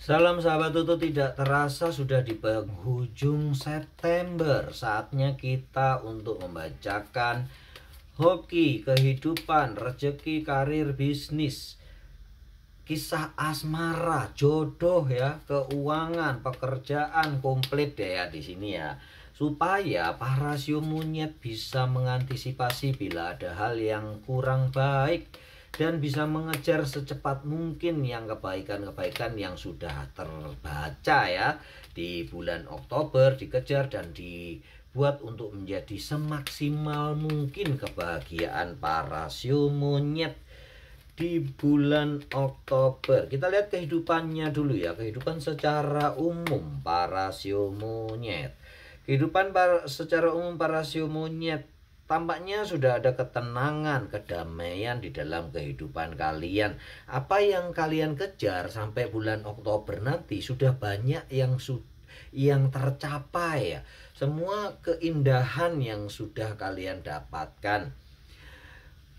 Salam sahabat Tutu, tidak terasa sudah di penghujung September. Saatnya kita untuk membacakan hoki, kehidupan, rezeki, karir, bisnis, kisah asmara, jodoh ya, keuangan, pekerjaan komplit deh ya di sini ya. Supaya para sio monyet bisa mengantisipasi bila ada hal yang kurang baik dan bisa mengejar secepat mungkin yang kebaikan-kebaikan yang sudah terbaca ya di bulan Oktober, dikejar dan dibuat untuk menjadi semaksimal mungkin kebahagiaan para sio monyet di bulan Oktober. Kita lihat kehidupannya dulu ya, kehidupan secara umum para sio monyet. Kehidupan secara umum para sio monyet, tampaknya sudah ada ketenangan, kedamaian di dalam kehidupan kalian. Apa yang kalian kejar sampai bulan Oktober nanti sudah banyak yang tercapai ya. Semua keindahan yang sudah kalian dapatkan.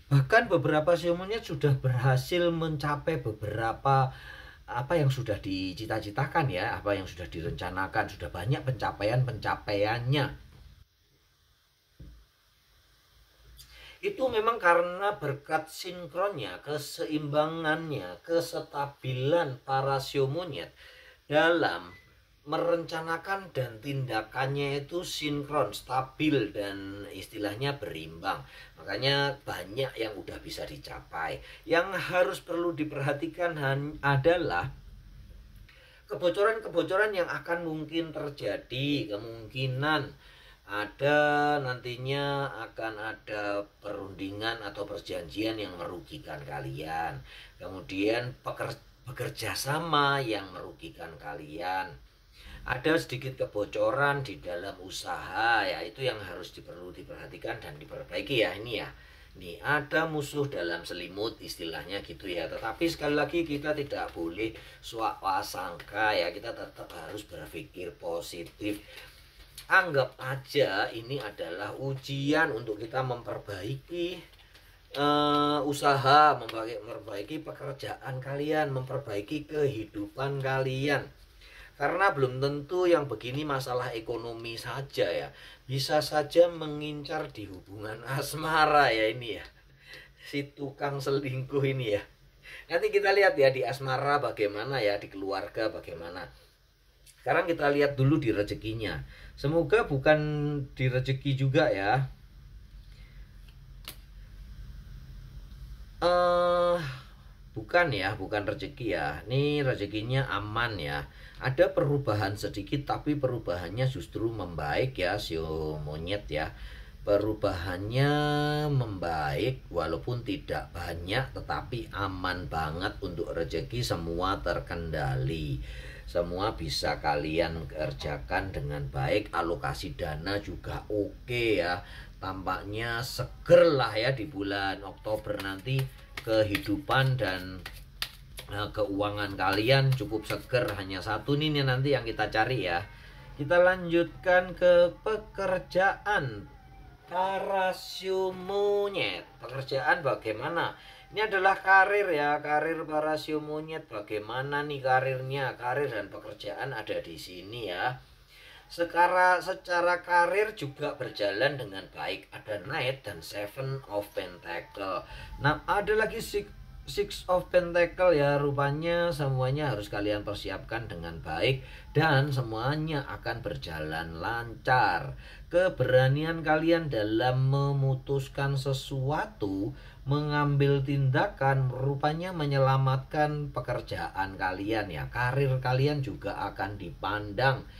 Bahkan beberapa sio monyet sudah berhasil mencapai beberapa apa yang sudah dicita-citakan ya, apa yang sudah direncanakan, sudah banyak pencapaiannya. Itu memang karena berkat sinkronnya, keseimbangannya, kestabilan para sio monyet dalam merencanakan dan tindakannya itu sinkron, stabil dan istilahnya berimbang. Makanya banyak yang udah bisa dicapai. Yang harus perlu diperhatikan adalah kebocoran-kebocoran yang akan mungkin terjadi, kemungkinan ada nantinya akan ada perundingan atau perjanjian yang merugikan kalian, kemudian bekerja sama yang merugikan kalian, ada sedikit kebocoran di dalam usaha ya, itu yang harus perlu diperhatikan dan diperbaiki ya. Ini ya, nih ada musuh dalam selimut istilahnya gitu ya. Tetapi sekali lagi kita tidak boleh swasangka ya, kita tetap harus berpikir positif. Anggap aja ini adalah ujian untuk kita memperbaiki usaha, memperbaiki pekerjaan kalian, memperbaiki kehidupan kalian. Karena belum tentu yang begini masalah ekonomi saja ya, bisa saja mengincar di hubungan asmara ya ini ya, si tukang selingkuh ini ya. Nanti kita lihat ya di asmara bagaimana ya, di keluarga bagaimana. Sekarang kita lihat dulu di rezekinya. Semoga bukan di rezeki juga ya. Bukan ya, bukan rezeki ya. Ini rezekinya aman ya. Ada perubahan sedikit tapi perubahannya justru membaik ya, sio monyet ya. Perubahannya membaik walaupun tidak banyak tetapi aman banget untuk rezeki, semua terkendali. Semua bisa kalian kerjakan dengan baik, alokasi dana juga oke ya. Tampaknya seger lah ya di bulan Oktober nanti, kehidupan dan keuangan kalian cukup seger. Hanya satu nih nanti yang kita cari ya. Kita lanjutkan ke pekerjaan para sio monyet. Pekerjaan bagaimana? Ini adalah karir ya, karir para sio monyet. Bagaimana nih karirnya? Karir dan pekerjaan ada di sini ya. Secara karir juga berjalan dengan baik. Ada Knight dan Seven of Pentacle. Nah, ada lagi Six of Pentacle ya. Rupanya semuanya harus kalian persiapkan dengan baik dan semuanya akan berjalan lancar. Keberanian kalian dalam memutuskan sesuatu, mengambil tindakan, rupanya menyelamatkan pekerjaan kalian ya. Karir kalian juga akan dipandang,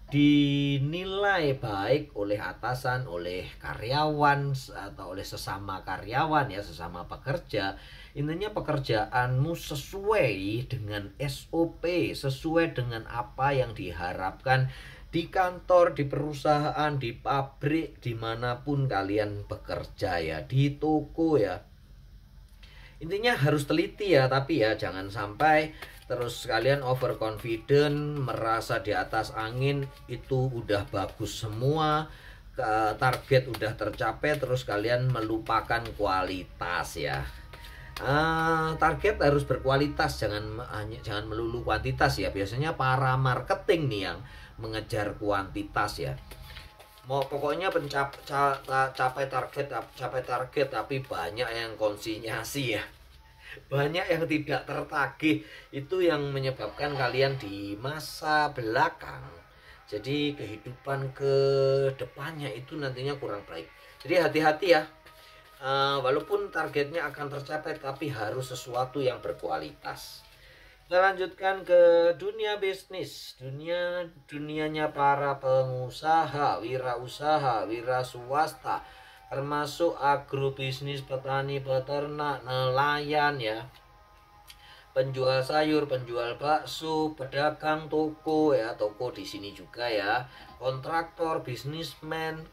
dinilai baik oleh atasan, oleh karyawan atau oleh sesama karyawan ya, sesama pekerja. Intinya pekerjaanmu sesuai dengan SOP, sesuai dengan apa yang diharapkan di kantor, di perusahaan, di pabrik, dimanapun kalian bekerja ya, di toko ya. Intinya harus teliti ya, tapi ya jangan sampai terus kalian overconfident, merasa di atas angin, itu udah bagus semua, target udah tercapai, terus kalian melupakan kualitas ya. Target harus berkualitas, jangan melulu kuantitas ya. Biasanya para marketing nih yang mengejar kuantitas ya. Pokoknya capai target tapi banyak yang konsinyasi ya. Banyak yang tidak tertagih, itu yang menyebabkan kalian di masa belakang. Jadi kehidupan ke depannya itu nantinya kurang baik. Jadi hati-hati ya. Walaupun targetnya akan tercapai, tapi harus sesuatu yang berkualitas. Kita lanjutkan ke dunia bisnis. Dunianya para pengusaha, wirausaha, wira swasta, termasuk agrobisnis, petani, peternak, nelayan ya, penjual sayur, penjual bakso, pedagang toko ya, toko di sini juga ya, kontraktor, bisnismen,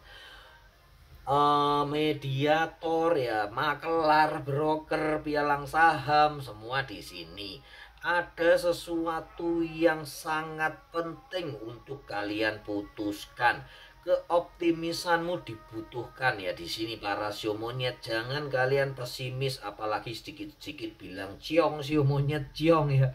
mediator ya, makelar, broker, pialang saham, semua di sini. Ada sesuatu yang sangat penting untuk kalian putuskan. Keoptimisanmu dibutuhkan ya di sini para sio monyet. Jangan kalian pesimis, apalagi sedikit-sedikit bilang ciong, sio monyet ciong ya.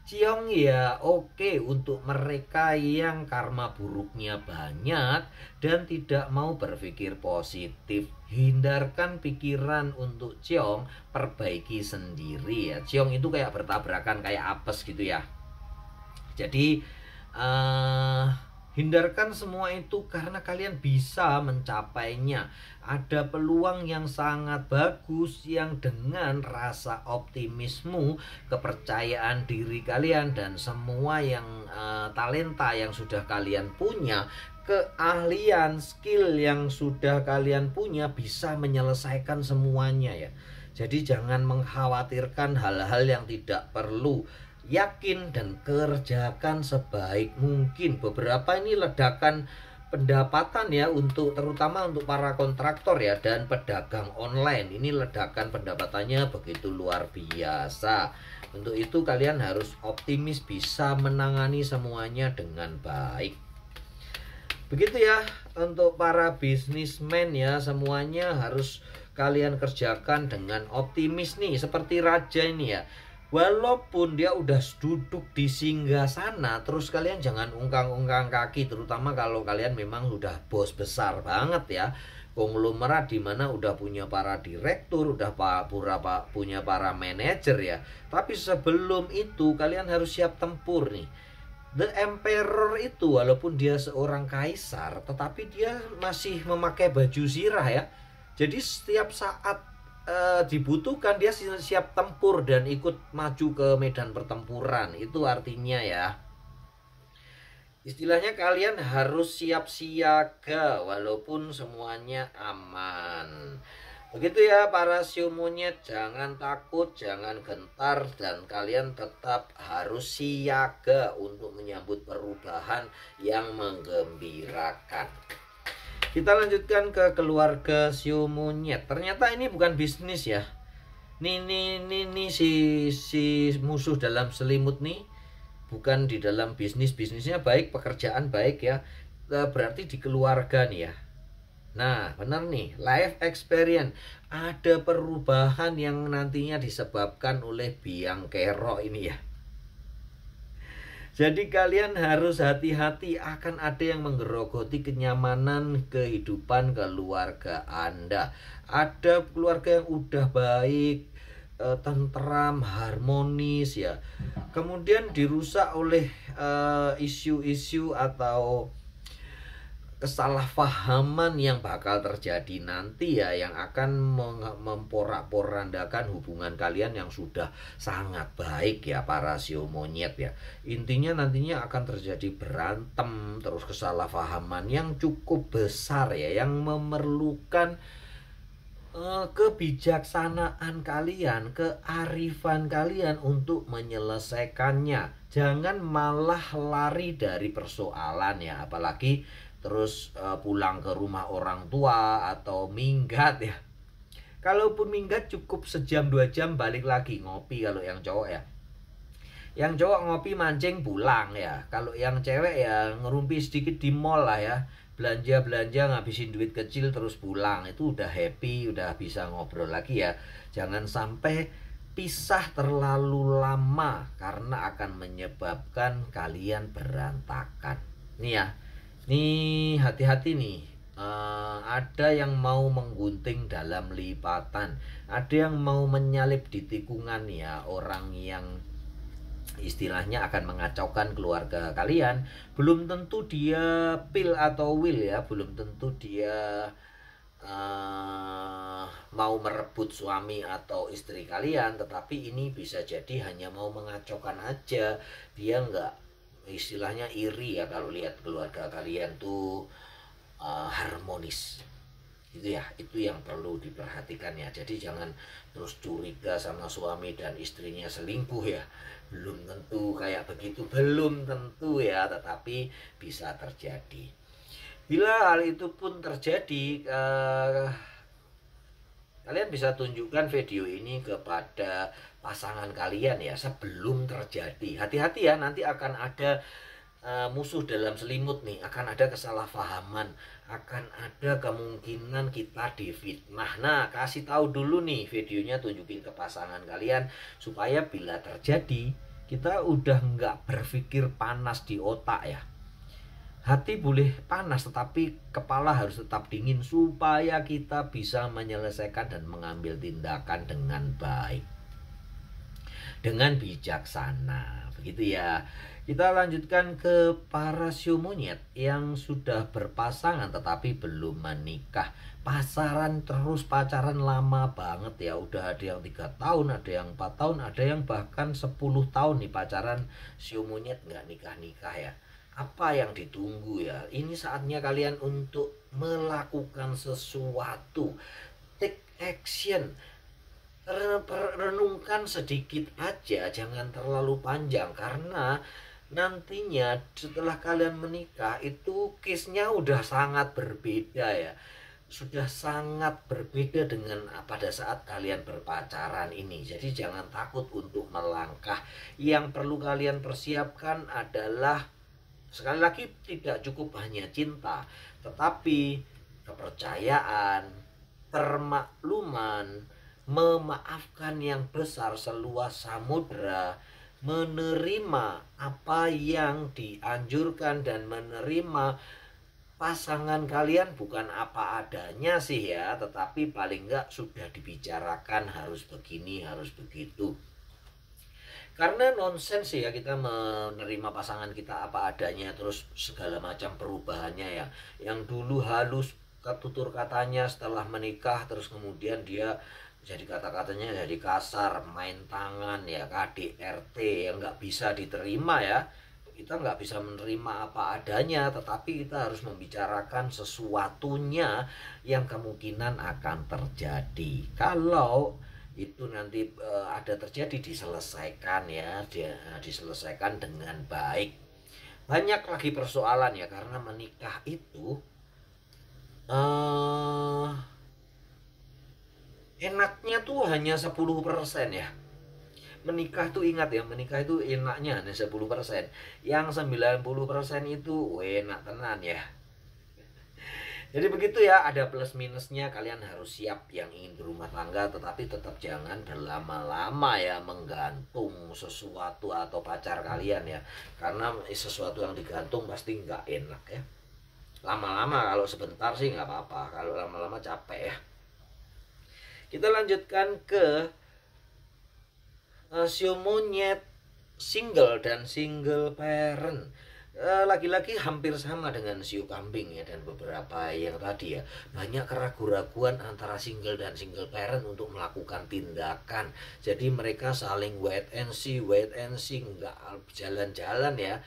Ciong ya oke untuk mereka yang karma buruknya banyak dan tidak mau berpikir positif. Hindarkan pikiran untuk ciong, perbaiki sendiri ya. Ciong itu kayak bertabrakan, kayak apes gitu ya. Jadi hindarkan semua itu karena kalian bisa mencapainya. Ada peluang yang sangat bagus yang dengan rasa optimismu, kepercayaan diri kalian, dan semua yang talenta yang sudah kalian punya, keahlian, skill yang sudah kalian punya, bisa menyelesaikan semuanya ya. Jadi jangan mengkhawatirkan hal-hal yang tidak perlu. Yakin dan kerjakan sebaik mungkin. Beberapa ini ledakan pendapatan ya, terutama untuk para kontraktor ya dan pedagang online. Ini ledakan pendapatannya begitu luar biasa. Untuk itu kalian harus optimis bisa menangani semuanya dengan baik. Begitu ya untuk para bisnismen ya, semuanya harus kalian kerjakan dengan optimis nih. Seperti raja ini ya, walaupun dia udah duduk di singgasana, terus kalian jangan ungkang-ungkang kaki, terutama kalau kalian memang sudah bos besar banget ya, konglomerat di mana udah punya para direktur, udah punya para manajer ya. Tapi sebelum itu kalian harus siap tempur nih. The Emperor itu walaupun dia seorang kaisar, tetapi dia masih memakai baju zirah ya. Jadi setiap saat dibutuhkan dia siap tempur dan ikut maju ke medan pertempuran. Itu artinya ya, istilahnya kalian harus siap siaga walaupun semuanya aman. Begitu ya para sio monyet, jangan takut, jangan gentar, dan kalian tetap harus siaga untuk menyambut perubahan yang menggembirakan. Kita lanjutkan ke keluarga sio monyet. Ternyata ini bukan bisnis ya. Nih si musuh dalam selimut nih bukan di dalam bisnisnya baik, pekerjaan baik ya. Berarti di keluarga nih ya. Nah, benar nih, life experience. Ada perubahan yang nantinya disebabkan oleh biang kerok ini ya. Jadi kalian harus hati-hati, akan ada yang menggerogoti kenyamanan kehidupan keluarga Anda. Ada keluarga yang udah baik, tentram, harmonis ya. Kemudian dirusak oleh isu-isu atau kesalahpahaman yang bakal terjadi nanti ya, yang akan memporak-porandakan hubungan kalian yang sudah sangat baik ya para sio monyet ya. Intinya nantinya akan terjadi berantem, terus kesalahpahaman yang cukup besar ya, yang memerlukan kebijaksanaan kalian, kearifan kalian untuk menyelesaikannya. Jangan malah lari dari persoalan ya, apalagi terus pulang ke rumah orang tua atau minggat ya. Kalaupun minggat cukup sejam 2 jam balik lagi ngopi kalau yang cowok ya. Yang cowok ngopi mancing pulang ya. Kalau yang cewek ya ngerumpi sedikit di mall lah ya. belanja-belanja ngabisin duit kecil terus pulang, itu udah happy, udah bisa ngobrol lagi ya. Jangan sampai pisah terlalu lama karena akan menyebabkan kalian berantakan. Nih ya, nih hati-hati nih. Ada yang mau menggunting dalam lipatan, ada yang mau menyalip di tikungan ya, orang yang istilahnya akan mengacaukan keluarga kalian. Belum tentu dia pil atau will ya, belum tentu dia mau merebut suami atau istri kalian, tetapi ini bisa jadi hanya mau mengacaukan aja. Dia nggak, istilahnya iri ya kalau lihat keluarga kalian tuh harmonis gitu ya. Itu yang perlu diperhatikan ya. Jadi jangan terus curiga sama suami dan istrinya selingkuh ya, belum tentu kayak begitu, belum tentu ya, tetapi bisa terjadi. Bila hal itu pun terjadi, kalian bisa tunjukkan video ini kepada pasangan kalian ya sebelum terjadi. Hati-hati ya, nanti akan ada musuh dalam selimut nih, akan ada kesalahpahaman, akan ada kemungkinan kita difitnah. Nah, kasih tahu dulu nih videonya, tunjukin ke pasangan kalian supaya bila terjadi kita udah nggak berpikir panas di otak ya. Hati boleh panas tetapi kepala harus tetap dingin supaya kita bisa menyelesaikan dan mengambil tindakan dengan baik, dengan bijaksana. Begitu ya. Kita lanjutkan ke para sio monyet yang sudah berpasangan tetapi belum menikah. Pasaran terus, pacaran lama banget ya. Udah ada yang 3 tahun, ada yang 4 tahun, ada yang bahkan 10 tahun nih pacaran sio monyet nggak nikah-nikah ya. Apa yang ditunggu ya? Ini saatnya kalian untuk melakukan sesuatu. Take action. Renungkan sedikit aja, jangan terlalu panjang, karena nantinya setelah kalian menikah itu case-nya udah sangat berbeda ya. Sudah sangat berbeda dengan pada saat kalian berpacaran ini. Jadi jangan takut untuk melangkah. Yang perlu kalian persiapkan adalah, sekali lagi, tidak cukup hanya cinta, tetapi kepercayaan, permakluman, memaafkan yang besar seluas samudera, menerima apa yang dianjurkan dan menerima pasangan kalian bukan apa adanya sih ya, tetapi paling enggak sudah dibicarakan harus begini, harus begitu. Karena nonsens ya kita menerima pasangan kita apa adanya terus segala macam perubahannya ya. Yang dulu halus tutur katanya, setelah menikah terus kemudian dia jadi kata-katanya jadi kasar, main tangan ya, KDRT yang nggak bisa diterima ya. Kita nggak bisa menerima apa adanya, tetapi kita harus membicarakan sesuatunya yang kemungkinan akan terjadi. Kalau itu nanti ada terjadi, diselesaikan ya, diselesaikan dengan baik. Banyak lagi persoalan ya, karena menikah itu enaknya tuh hanya 10% ya. Menikah tuh, ingat ya, menikah itu enaknya hanya 10%. Yang 90% itu enak tenan ya. Jadi begitu ya, ada plus minusnya, kalian harus siap yang ingin berumah tangga, tetapi tetap jangan berlama-lama ya menggantung sesuatu atau pacar kalian ya. Karena sesuatu yang digantung pasti nggak enak ya. Lama-lama, kalau sebentar sih nggak apa-apa, kalau lama-lama capek ya. Kita lanjutkan ke sio monyet single dan single parent. Lagi-lagi hampir sama dengan sio kambing ya, dan beberapa yang tadi ya. Banyak keraguan-raguan antara single dan single parent untuk melakukan tindakan. Jadi mereka saling wait and see, nggak jalan-jalan ya.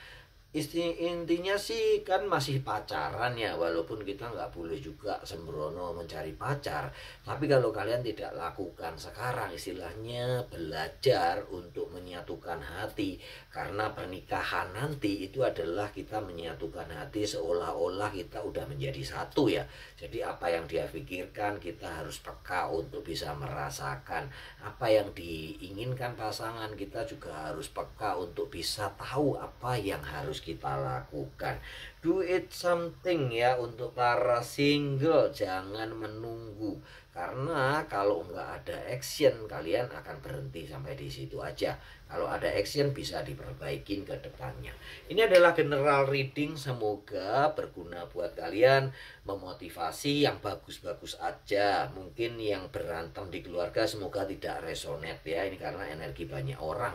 Intinya sih kan masih pacaran ya, walaupun kita nggak boleh juga sembrono mencari pacar. Tapi kalau kalian tidak lakukan sekarang, istilahnya belajar untuk menyatukan hati. Karena pernikahan nanti itu adalah kita menyatukan hati, seolah-olah kita udah menjadi satu ya. Jadi apa yang dia pikirkan kita harus peka untuk bisa merasakan. Apa yang diinginkan pasangan kita juga harus peka untuk bisa tahu apa yang harus kita lakukan. Do it something ya, untuk para single jangan menunggu, karena kalau nggak ada action kalian akan berhenti sampai di situ aja. Kalau ada action bisa diperbaikin ke depannya. Ini adalah general reading, semoga berguna buat kalian, memotivasi yang bagus-bagus aja. Mungkin yang berantem di keluarga semoga tidak resonate ya, ini karena energi banyak orang.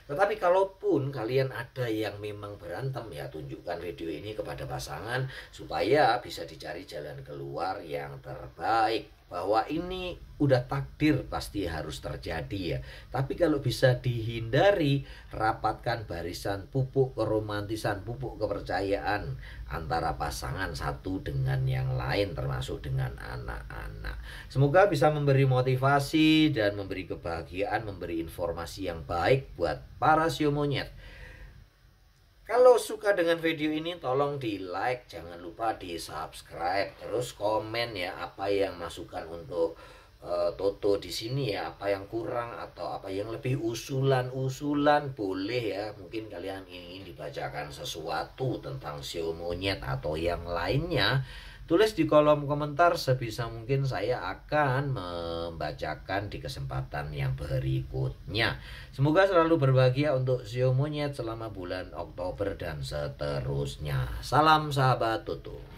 Tetapi kalaupun kalian ada yang memang berantem ya, tunjukkan video ini kepada pasangan supaya bisa dicari jalan keluar yang terbaik. Bahwa ini udah takdir pasti harus terjadi ya. Tapi kalau bisa dihindari, rapatkan barisan pupuk keromantisan, pupuk kepercayaan antara pasangan satu dengan yang lain, termasuk dengan anak-anak. Semoga bisa memberi motivasi dan memberi kebahagiaan, memberi informasi yang baik buat para sio monyet. Kalau suka dengan video ini tolong di like, jangan lupa di subscribe, terus komen ya apa yang masukan untuk Toto di sini ya, apa yang kurang atau apa yang lebih usulan-usulan boleh ya. Mungkin kalian ingin dibacakan sesuatu tentang sio monyet atau yang lainnya, tulis di kolom komentar, sebisa mungkin saya akan membacakan di kesempatan yang berikutnya. Semoga selalu berbahagia untuk sio monyet selama bulan Oktober dan seterusnya. Salam sahabat Toto.